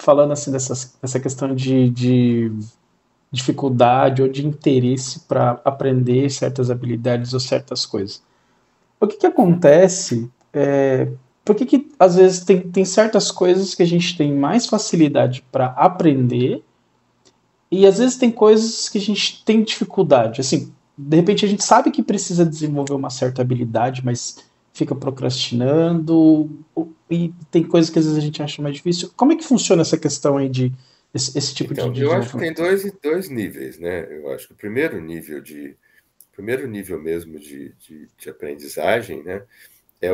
falando assim dessa questão de dificuldade ou de interesse para aprender certas habilidades ou certas coisas. O que que acontece? Por que que às vezes tem certas coisas que a gente tem mais facilidade para aprender e às vezes tem coisas que a gente tem dificuldade? Assim, de repente a gente sabe que precisa desenvolver uma certa habilidade, mas fica procrastinando e tem coisas que às vezes a gente acha mais difícil. Como é que funciona essa questão aí de esse tipo Então, de eu acho que tem desenvolvimento? dois níveis, né? Eu acho que o primeiro nível mesmo de aprendizagem, né? É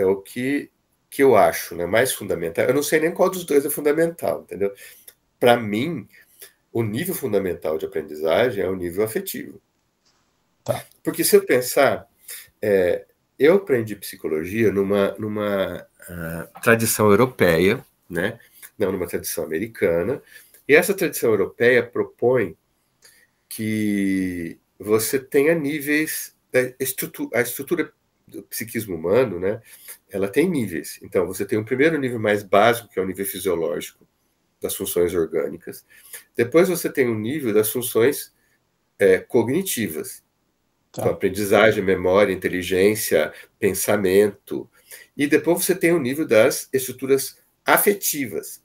o que eu acho, né, mais fundamental. Eu não sei nem qual dos dois é fundamental, entendeu? Para mim, o nível fundamental de aprendizagem é o nível afetivo. Tá. Porque se eu pensar, é, eu aprendi psicologia numa tradição europeia, né? Não numa tradição americana. E essa tradição europeia propõe que você tenha níveis a estrutura do psiquismo humano, né? Ela tem níveis. Então, você tem um primeiro nível mais básico, que é o nível fisiológico das funções orgânicas. Depois você tem um nível das funções cognitivas. Então, Tá. aprendizagem, memória, inteligência, pensamento. E depois você tem o nível das estruturas afetivas,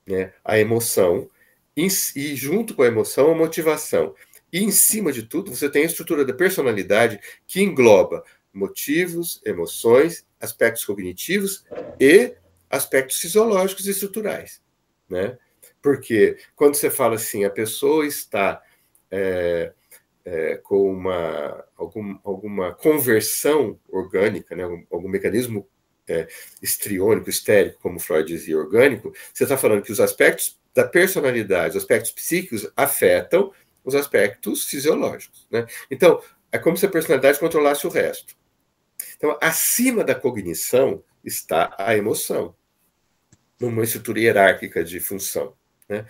né? A emoção, e junto com a emoção, a motivação. E em cima de tudo, você tem a estrutura da personalidade que engloba motivos, emoções, aspectos cognitivos e aspectos fisiológicos e estruturais, né? Porque quando você fala assim, a pessoa está com alguma conversão orgânica, né? Algum mecanismo estriônico, histérico, como Freud dizia, orgânico, você está falando que os aspectos da personalidade, os aspectos psíquicos afetam os aspectos fisiológicos, né? Então, é como se a personalidade controlasse o resto. Então, acima da cognição está a emoção, numa estrutura hierárquica de função, né?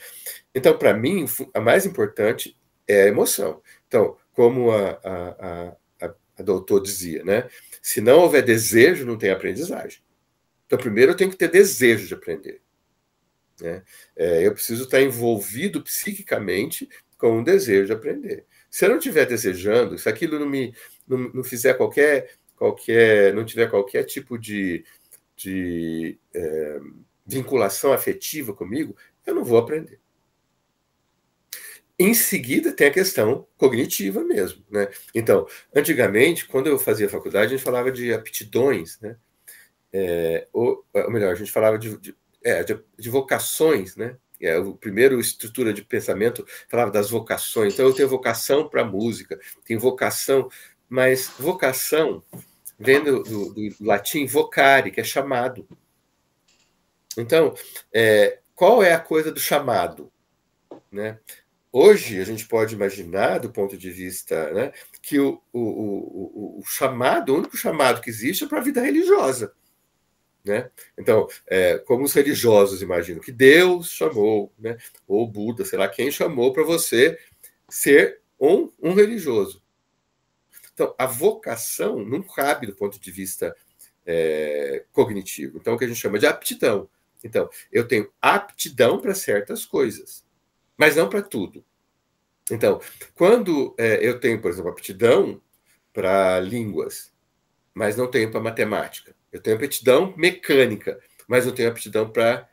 Então, para mim, a mais importante é a emoção. Então, como a doutor dizia, né? Se não houver desejo, não tem aprendizagem. Então, primeiro eu tenho que ter desejo de aprender, né? Eu preciso estar envolvido psiquicamente com um desejo de aprender. Se eu não estiver desejando, se aquilo não fizer não tiver qualquer tipo de vinculação afetiva comigo, eu não vou aprender. Em seguida, tem a questão cognitiva mesmo, né? Então, antigamente, quando eu fazia faculdade, a gente falava de aptidões, né? Ou melhor, a gente falava de vocações, né? O primeiro estrutura de pensamento falava das vocações. Então, eu tenho vocação para música, tenho vocação, mas vocação vem do latim vocare, que é chamado. Então, qual é a coisa do chamado, né? Hoje, a gente pode imaginar, do ponto de vista, né, que o chamado, o único chamado que existe é para a vida religiosa, né? Então, como os religiosos imaginam, que Deus chamou, né, ou Buda, sei lá quem chamou para você ser um religioso. Então, a vocação não cabe do ponto de vista cognitivo. Então, o que a gente chama de aptidão. Então, eu tenho aptidão para certas coisas, mas não para tudo. Então, quando eu tenho, por exemplo, aptidão para línguas, mas não tenho para matemática. Eu tenho aptidão mecânica, mas não tenho aptidão para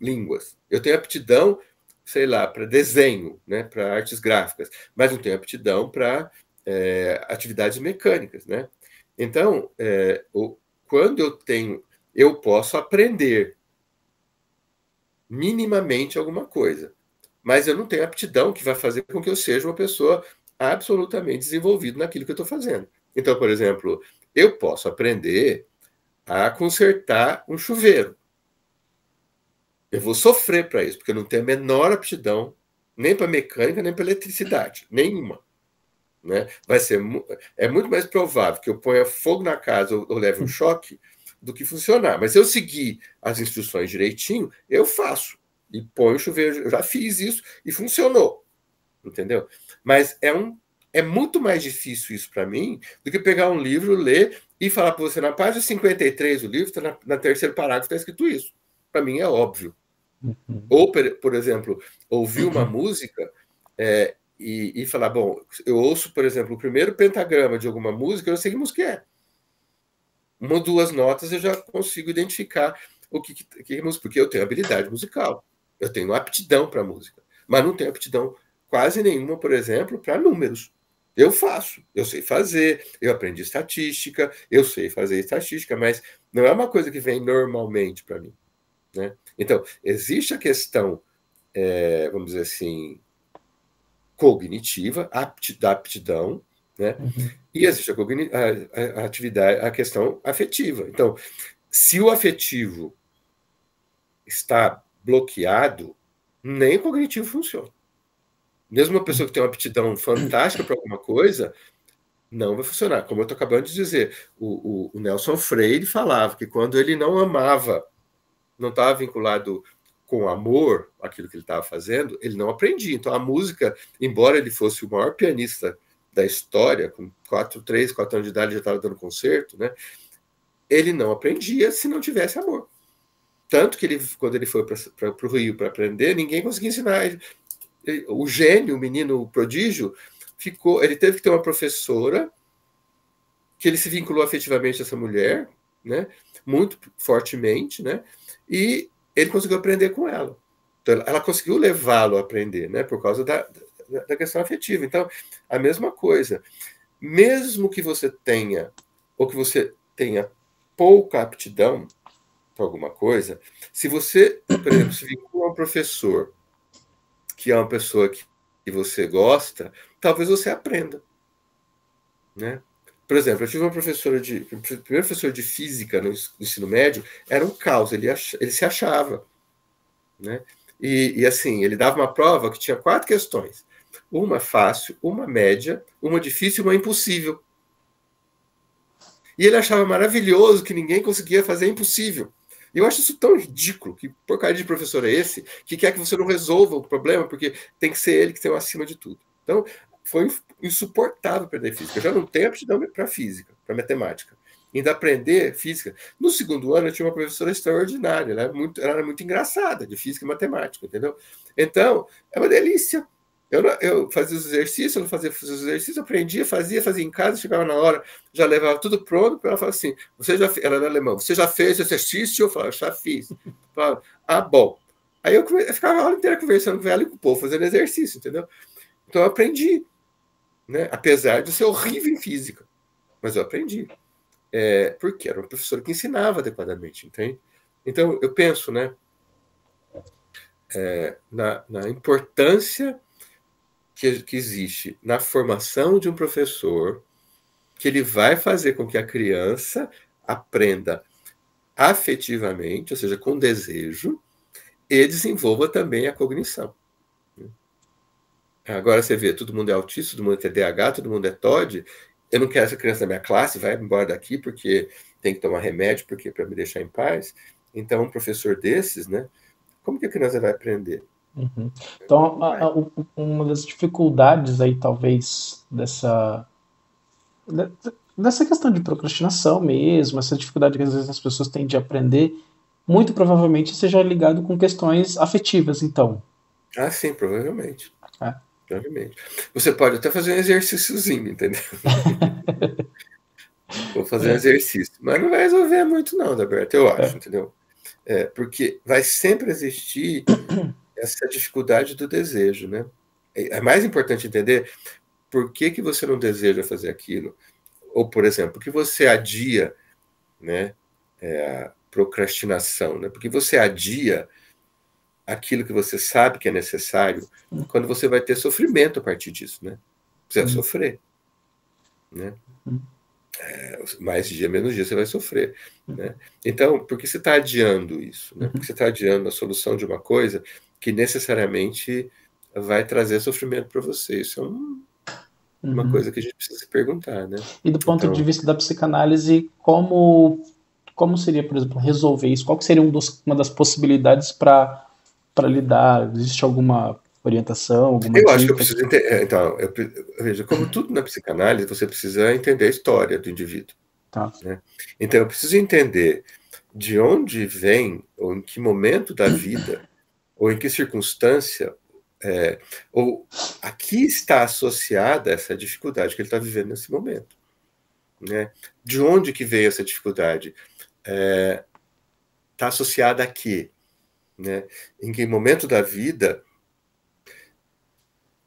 línguas. Eu tenho aptidão, sei lá, para desenho, né, para artes gráficas, mas não tenho aptidão para atividades mecânicas, né? Então, quando eu posso aprender minimamente alguma coisa, mas eu não tenho aptidão que vai fazer com que eu seja uma pessoa absolutamente desenvolvida naquilo que eu estou fazendo. Então, por exemplo, eu posso aprender a consertar um chuveiro. Eu vou sofrer para isso, porque eu não tenho a menor aptidão nem para mecânica, nem para eletricidade, nenhuma. Né? É muito mais provável que eu ponha fogo na casa ou leve um choque do que funcionar. Mas se eu seguir as instruções direitinho, eu faço. E ponho o chuveiro. Eu já fiz isso e funcionou. Entendeu? Mas é muito mais difícil isso para mim do que pegar um livro, ler e falar para você na página 53 do livro, tá na terceiro parágrafo, está escrito isso. Para mim é óbvio. Uhum. Ou, por exemplo, ouvir uma música e falar, bom, eu ouço, por exemplo, o primeiro pentagrama de alguma música, eu sei que música é. Uma ou duas notas eu já consigo identificar o que é música, porque eu tenho habilidade musical, eu tenho aptidão para música, mas não tenho aptidão quase nenhuma, por exemplo, para números. Eu faço, eu sei fazer, eu aprendi estatística, eu sei fazer estatística, mas não é uma coisa que vem normalmente para mim, né? Então, existe a questão, vamos dizer assim, cognitiva, da aptidão, né? Uhum. E existe a atividade, a questão afetiva. Então, se o afetivo está bloqueado, nem o cognitivo funciona. Mesmo uma pessoa que tem uma aptidão fantástica para alguma coisa, não vai funcionar. Como eu estou acabando de dizer, o Nelson Freire falava que quando ele não amava, não estava vinculado com amor aquilo que ele estava fazendo, ele não aprendia. Então a música, embora ele fosse o maior pianista da história, com 3, 4 anos de idade já estava dando concerto, né? Ele não aprendia se não tivesse amor. Tanto que quando ele foi para o Rio para aprender, ninguém conseguia ensinar ele. O gênio, o menino prodígio, ele teve que ter uma professora que ele se vinculou afetivamente a essa mulher, né? Muito fortemente, né? E ele conseguiu aprender com ela. Então, ela conseguiu levá-lo a aprender, né? Por causa da questão afetiva. Então, a mesma coisa. Mesmo que você tenha, ou que você tenha pouca aptidão para alguma coisa, se você, por exemplo, se vincula a um professor que é uma pessoa que você gosta, talvez você aprenda, né? Por exemplo, eu tive uma professora o primeiro professor de física no ensino médio, era um caos, ele se achava, né? E assim, ele dava uma prova que tinha 4 questões. Uma fácil, uma média, uma difícil e uma impossível. E ele achava maravilhoso que ninguém conseguia fazer impossível. E eu acho isso tão ridículo. Que porcaria de professor é esse que quer que você não resolva o problema, porque tem que ser ele que tem o acima de tudo. Então, foi insuportável aprender física. Eu já não tenho aptidão para física, para matemática. Ainda aprender física. No segundo ano, eu tinha uma professora extraordinária. Ela era muito engraçada, de física e matemática, entendeu? Então, é uma delícia. Eu fazia os exercícios, ela fazia os exercícios, aprendia, fazia em casa, chegava na hora, já levava tudo pronto, para ela falar assim, ela era alemã, você já fez exercício? Eu falava, já fiz. Eu falava, bom. Aí eu ficava a aula inteira conversando com ela e com o povo, fazendo exercício, entendeu? Então eu aprendi, né? Apesar de ser horrível em física, mas eu aprendi. Porque era uma professora que ensinava adequadamente, entende? Então eu penso, né, na importância que existe na formação de um professor, que ele vai fazer com que a criança aprenda afetivamente, ou seja, com desejo, e desenvolva também a cognição. Agora você vê, todo mundo é autista, todo mundo é TDAH, todo mundo é TOD. Eu não quero essa criança da minha classe, vai embora daqui porque tem que tomar remédio porque para me deixar em paz. Então, um professor desses, né? Como que a criança vai aprender? Uhum. Então, Não vai. uma das dificuldades aí, talvez, dessa questão de procrastinação mesmo, essa dificuldade que às vezes as pessoas têm de aprender, muito provavelmente seja ligado com questões afetivas, então. Sim, provavelmente. É. Provavelmente. Você pode até fazer um exercíciozinho, entendeu? Vou fazer um É, exercício. Mas não vai resolver muito, não, Daberto, eu acho, é. entendeu? Porque vai sempre existir essa dificuldade do desejo, né? É mais importante entender por que você não deseja fazer aquilo. Ou, por exemplo, por que você adia, né, a procrastinação, né? Porque você adia aquilo que você sabe que é necessário quando você vai ter sofrimento a partir disso, né? Você vai Hum, sofrer, né? hum, Mais dia, menos dia você vai sofrer, né? Então, por que você está adiando isso, né? Por que uhum, você está adiando a solução de uma coisa que necessariamente vai trazer sofrimento para você? Isso é uma uhum. coisa que a gente precisa se perguntar, né? E do ponto de Então, vista da psicanálise, como seria, por exemplo, resolver isso? Qual que seria uma das possibilidades para lidar? Existe alguma orientação, alguma eu acho que eu dica? preciso entender. Então, veja, como tudo na psicanálise, você precisa entender a história do indivíduo, Tá. né? Então, eu preciso entender de onde vem, ou em que momento da vida ou em que circunstância, ou aqui está associada essa dificuldade que ele está vivendo nesse momento, né? De onde que veio essa dificuldade? Está associada a quê? Né? Em que momento da vida,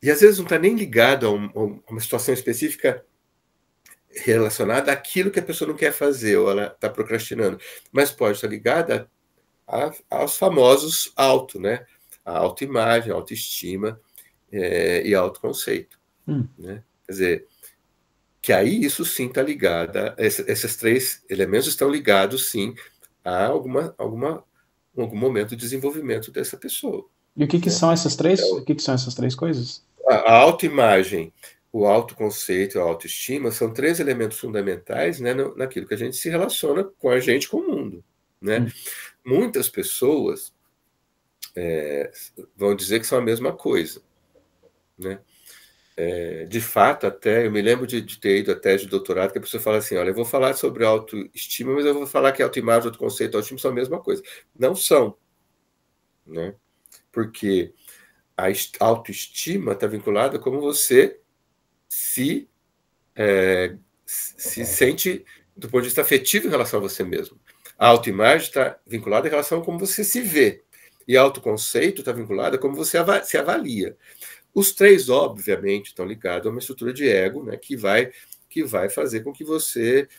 e às vezes não está nem ligado a uma situação específica relacionada àquilo que a pessoa não quer fazer, ou ela está procrastinando, mas pode estar ligada aos famosos auto, né? A autoimagem, a autoestima e autoconceito. Né? Quer dizer, que aí isso sim está ligado, esses três elementos estão ligados sim a algum momento de desenvolvimento dessa pessoa. E o que, que né? são essas três? Então, O que, que são essas três coisas? a autoimagem, o autoconceito e a autoestima são três elementos fundamentais, né, naquilo que a gente se relaciona com a gente, com o mundo. Né? Muitas pessoas vão dizer que são a mesma coisa. Né? De fato, até eu me lembro de ter ido à tese de doutorado, que a pessoa fala assim: olha, eu vou falar sobre autoestima, mas eu vou falar que autoimagem, autoconceito e autoestima são a mesma coisa. Não são. Né? Porque a autoestima está vinculada a como você se sente do ponto de vista afetivo em relação a você mesmo. A autoimagem está vinculada em relação a como você se vê. E autoconceito está vinculado a como você se avalia. Os três, obviamente, estão ligados a uma estrutura de ego, né, que vai fazer com que você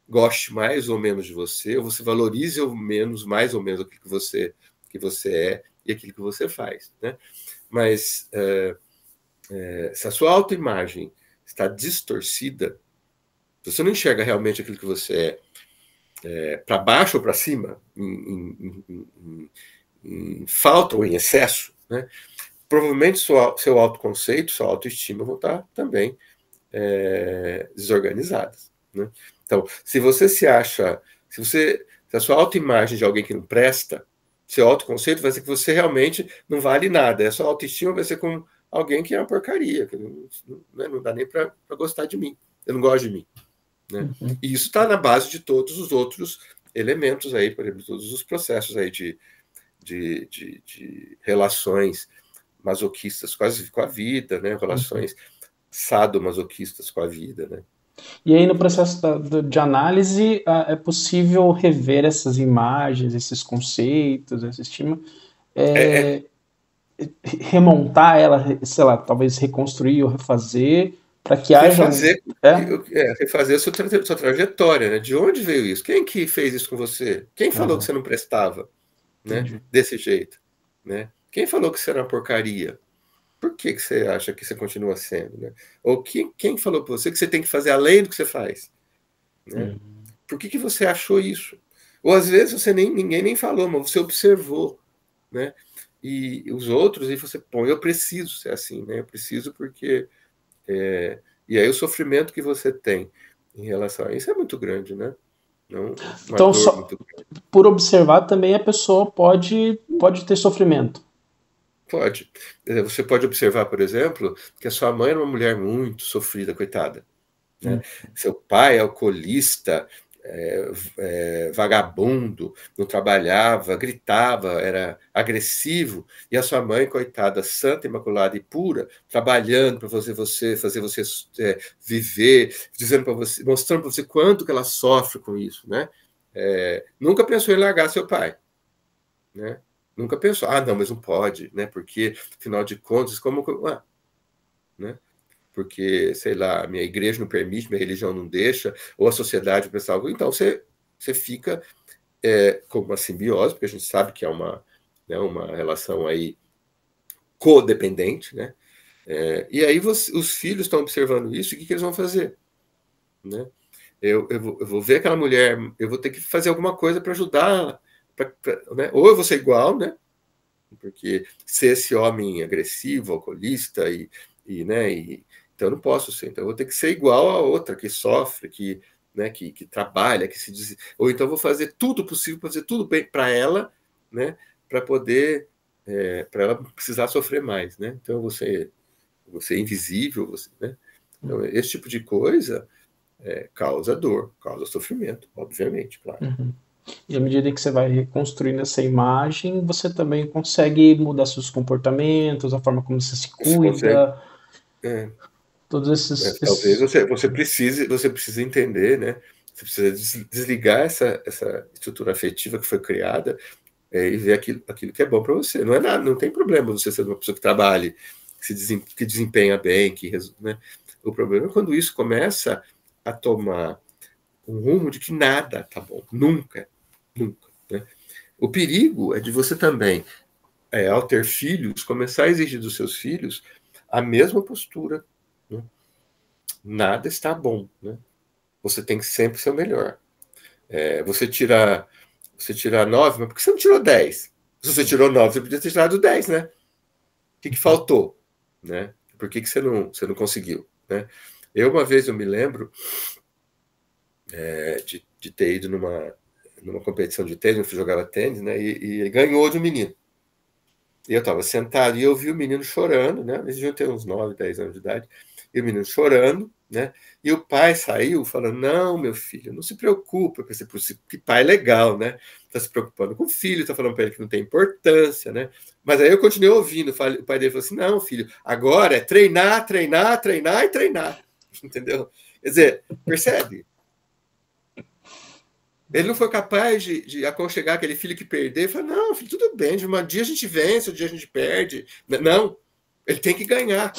goste mais ou menos de você, ou você valorize ou menos, mais ou menos aquilo que você é e aquilo que você faz. Né? Mas se a sua autoimagem está distorcida, se você não enxerga realmente aquilo que você para baixo ou para cima, em falta ou em excesso, né? Provavelmente seu autoconceito, sua autoestima vão estar também desorganizadas. Né? Então, se você se acha, se a sua autoimagem de alguém que não presta, seu autoconceito vai ser que você realmente não vale nada. A sua autoestima vai ser como alguém que é uma porcaria, que não dá nem para gostar de mim. Eu não gosto de mim. Né? E isso está na base de todos os outros elementos aí, por exemplo, todos os processos aí de relações masoquistas quase com a vida, né? Relações sadomasoquistas com a vida, né? E aí no processo de análise é possível rever essas imagens, esses conceitos, essa estima, remontar ela, sei lá, talvez reconstruir ou refazer para que haja refazer a sua trajetória, né? De onde veio isso? Quem que fez isso com você? Quem falou que você não prestava, né? Desse jeito, né? Quem falou que você era uma porcaria? Por que você acha que você continua sendo, né? Ou quem falou para você que você tem que fazer além do que você faz, né? Por que você achou isso? Ou às vezes ninguém nem falou, mas você observou, né? E os outros, e você põe, eu preciso ser assim, né? Eu preciso porque e aí o sofrimento que você tem em relação a isso é muito grande, né? Não, uma então, dor muito grande. Por observar também a pessoa pode ter sofrimento. Pode. Você pode observar, por exemplo, que a sua mãe era uma mulher muito sofrida, coitada. Né? Seu pai é alcoolista, vagabundo, não trabalhava, gritava, era agressivo, e a sua mãe, coitada, santa, imaculada e pura, trabalhando para fazer você viver, dizendo para você, mostrando para você quanto que ela sofre com isso, né? Nunca pensou em largar seu pai, né? Nunca pensou, não, mas não pode, né? Porque, afinal de contas, né? Porque, sei lá, minha igreja não permite, minha religião não deixa, ou a sociedade pensa algo. Então, você fica com uma simbiose, porque a gente sabe que é uma relação aí codependente, né? E aí os filhos estão observando isso, e o que eles vão fazer? Né? Eu vou ver aquela mulher, eu vou ter que fazer alguma coisa para ajudar, né? Ou eu vou ser igual, né? Porque ser esse homem agressivo, alcoolista, né? Então eu não posso ser. Então eu vou ter que ser igual a outra que sofre, né, que trabalha, que se diz... Ou então eu vou fazer tudo possível para fazer tudo bem para ela, né? Para poder, para ela não precisar sofrer mais, né? Então você invisível, né? Então esse tipo de coisa causa dor, causa sofrimento, obviamente, claro. E à medida que você vai reconstruindo essa imagem, você também consegue mudar seus comportamentos, a forma como você se Você consegue. cuida, todos Talvez esses... você precise entender, né? Você precisa desligar essa estrutura afetiva que foi criada, e ver aquilo que é bom para você. Não é nada, não tem problema você ser uma pessoa que trabalhe, que desempenha bem, né? O problema é quando isso começa a tomar um rumo de que nada tá bom, nunca, nunca, né? O perigo é de você também, ao ter filhos, começar a exigir dos seus filhos a mesma postura, né? Nada está bom, né? Você tem que sempre ser o melhor. Você tira 9, mas por que você não tirou 10? Se você tirou 9, você podia ter tirado 10, né? O que faltou? Né? Por que você não conseguiu? Né? Uma vez eu me lembro de ter ido numa competição de tênis, eu jogava tênis, né? E ganhou de um menino. E eu estava sentado e eu vi o menino chorando, né? Eles deviam ter uns 9, 10 anos de idade. E o menino chorando, né? E o pai saiu falando: Não, meu filho, não se preocupe. Eu pensei: que pai legal, né? Está se preocupando com o filho, está falando para ele que não tem importância, né? Mas aí eu continuei ouvindo. O pai dele falou assim: Não, filho, agora é treinar, treinar, treinar e treinar. Entendeu? Quer dizer, percebe? Ele não foi capaz de aconchegar aquele filho que perdeu e falar: Não, filho, tudo bem, de um dia a gente vence, um dia a gente perde. Não, ele tem que ganhar.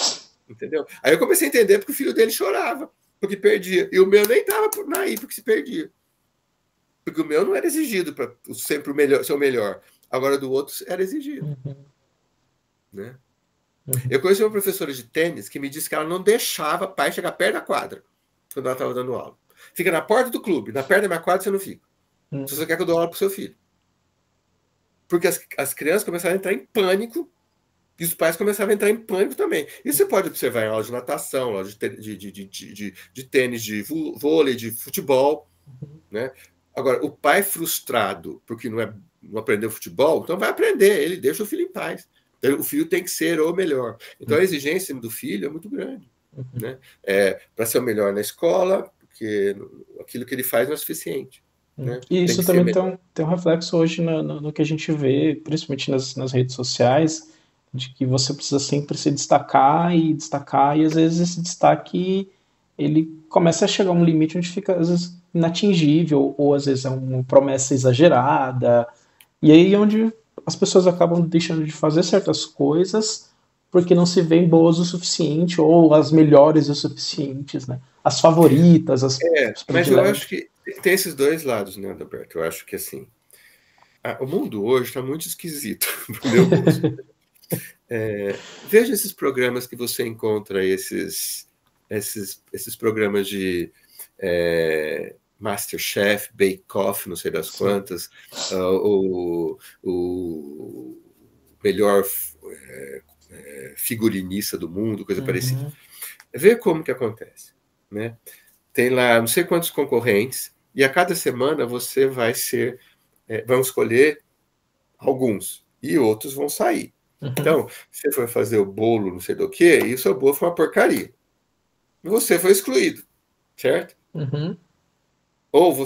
Entendeu? Aí eu comecei a entender porque o filho dele chorava, porque perdia. E o meu nem estava aí porque se perdia. Porque o meu não era exigido para sempre ser o melhor. Agora do outro era exigido. Né? Eu conheci uma professora de tênis que me disse que ela não deixava pai chegar perto da quadra quando ela estava dando aula. Fica na porta do clube, na perna da minha quadra você não fica. Se você quer que eu dou aula pro seu filho. Porque as crianças começaram a entrar em pânico e os pais começaram a entrar em pânico também. Isso você pode observar em aula de natação, aula de tênis, de vôlei, de futebol. Né? Agora, o pai frustrado porque não aprendeu futebol, então vai aprender, ele deixa o filho em paz. Então, o filho tem que ser o melhor. Então, a exigência do filho é muito grande. Né? Para ser o melhor na escola, porque aquilo que ele faz não é suficiente. Né? E Tem isso que ser também melhor. tem um reflexo hoje no que a gente vê, principalmente nas redes sociais, de que você precisa sempre se destacar, e às vezes esse destaque ele começa a chegar a um limite onde fica às vezes inatingível, ou às vezes é uma promessa exagerada, e aí é onde as pessoas acabam deixando de fazer certas coisas porque não se veem boas o suficiente, ou as melhores o suficientes, né? As favoritas, as Mas eu prediletas. acho que tem esses dois lados, né, Adalberto? Eu acho que assim, o mundo hoje está muito esquisito, pro meu gosto. Veja esses programas que você encontra, esses programas de Masterchef, Bake Off, não sei das Sim. quantas, o melhor figurinista do mundo, coisa parecida. Uhum. Vê como que acontece, né? Tem lá não sei quantos concorrentes, e a cada semana você vão escolher alguns, e outros vão sair. Uhum. Então, você foi fazer o bolo, não sei do que, e o seu bolo foi uma porcaria. E você foi excluído, certo? Uhum. Ou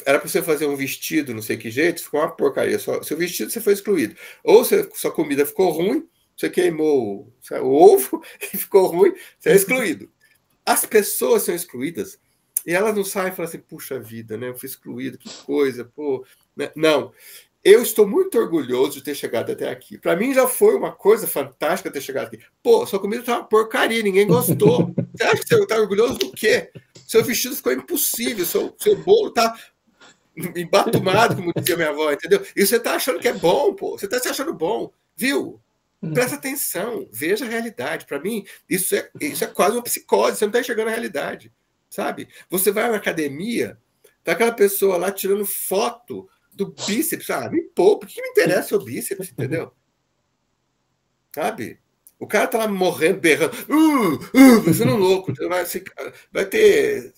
era para você fazer um vestido, não sei que jeito, ficou uma porcaria. Seu vestido você foi excluído. Ou sua comida ficou ruim, você queimou o ovo e ficou ruim, você é excluído. As pessoas são excluídas e elas não saem e falam assim: puxa vida, né? Eu fui excluído, que coisa, pô. Né? Não. Eu estou muito orgulhoso de ter chegado até aqui. Para mim já foi uma coisa fantástica ter chegado aqui. Pô, sua comida tá uma porcaria, ninguém gostou. Você acha que você está orgulhoso do quê? Seu vestido ficou impossível, seu bolo tá embatumado, como dizia minha avó, entendeu? E você tá achando que é bom, pô. Você tá se achando bom, viu? Presta atenção, veja a realidade. Para mim, isso é quase uma psicose, você não está enxergando a realidade, sabe? Você vai na academia, tá aquela pessoa lá tirando foto do bíceps, me poupa, o que me interessa o bíceps, entendeu? Sabe? O cara tá lá morrendo, berrando, sendo louco, vai ter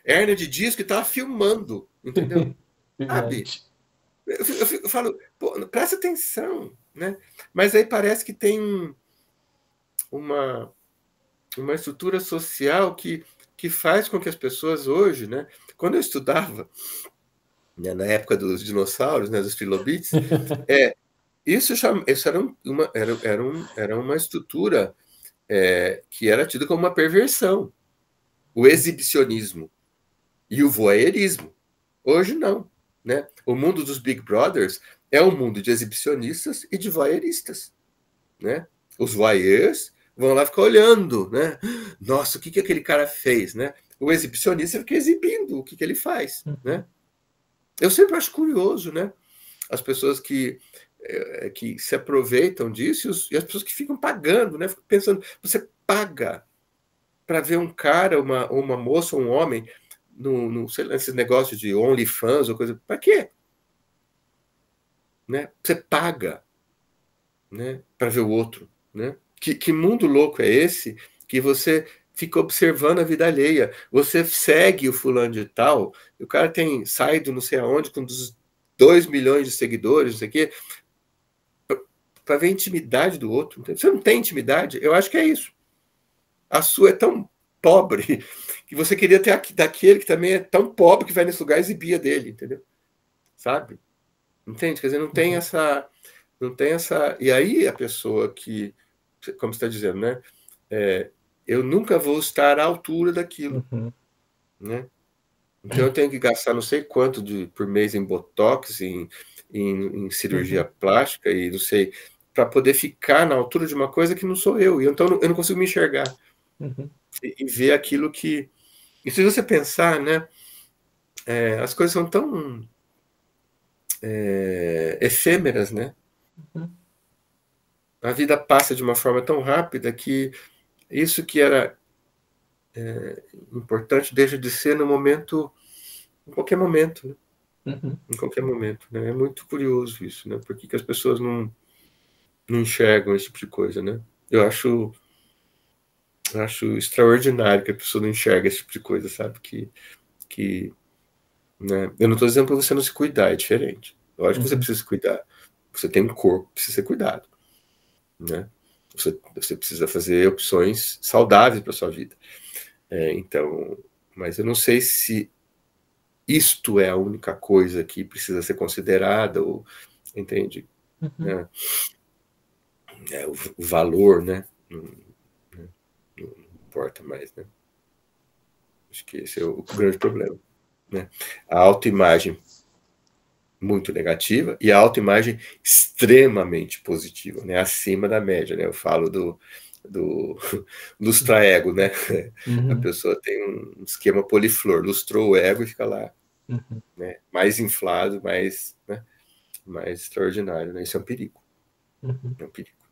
hérnia de disco e tá filmando, entendeu? Sabe? Verdade. Eu falo, pô, presta atenção, né? Mas aí parece que tem uma, uma estrutura social que faz com que as pessoas hoje, né? Quando eu estudava, né, na época dos dinossauros, né, dos trilobites, é, isso era uma estrutura que era tida como uma perversão, o exibicionismo e o voyeurismo. Hoje não, né? O mundo dos Big Brothers é um mundo de exibicionistas e de voyeuristas, né? Os voyeurs vão lá ficar olhando, né? Nossa, o que aquele cara fez, né? O exibicionista fica exibindo o que ele faz, né? Eu sempre acho curioso, né? As pessoas que se aproveitam disso e as pessoas que ficam pagando, né? Fico pensando, você paga para ver um cara, uma moça, um homem, sei lá, esse negócio de OnlyFans ou coisa. Para quê? Né? Você paga, né? Para ver o outro, né? Que mundo louco é esse que você fica observando a vida alheia? Você segue o fulano de tal, o cara tem saído não sei aonde com 2 milhões de seguidores, não sei o quê, para ver a intimidade do outro. Entendeu? Você não tem intimidade? Eu acho que é isso. A sua é tão pobre que você queria ter daquele que também é tão pobre que vai nesse lugar e exibia dele, entendeu? Sabe? Entende? Quer dizer, não tem essa. Não tem essa. E aí a pessoa que, como você está dizendo, né? Eu nunca vou estar à altura daquilo, né? Então eu tenho que gastar não sei quanto por mês em botox, em cirurgia plástica e não sei, para poder ficar na altura de uma coisa que não sou eu. E então eu não consigo me enxergar e ver aquilo que. E se você pensar, né? As coisas são tão efêmeras, né? A vida passa de uma forma tão rápida que isso que era importante deixa de ser no momento, em qualquer momento, né? Em qualquer momento, né? É muito curioso isso, né? Por que as pessoas não enxergam esse tipo de coisa, né? Eu acho extraordinário que a pessoa não enxerga esse tipo de coisa, sabe? Né? Eu não estou dizendo para você não se cuidar, é diferente. Lógico que você precisa se cuidar. Você tem um corpo, precisa ser cuidado, né? Você precisa fazer opções saudáveis para sua vida. Então, mas eu não sei se isto é a única coisa que precisa ser considerada, ou, entende? Né? O valor, né? Não importa mais, né? Acho que esse é o grande problema, né? A autoimagem muito negativa e a autoimagem extremamente positiva, né? Acima da média, né? Eu falo do lustrar ego, né? A pessoa tem um esquema poliflor, lustrou o ego e fica lá, né? Mais inflado, mais, né? Mais extraordinário, né? Isso é um perigo. É um perigo.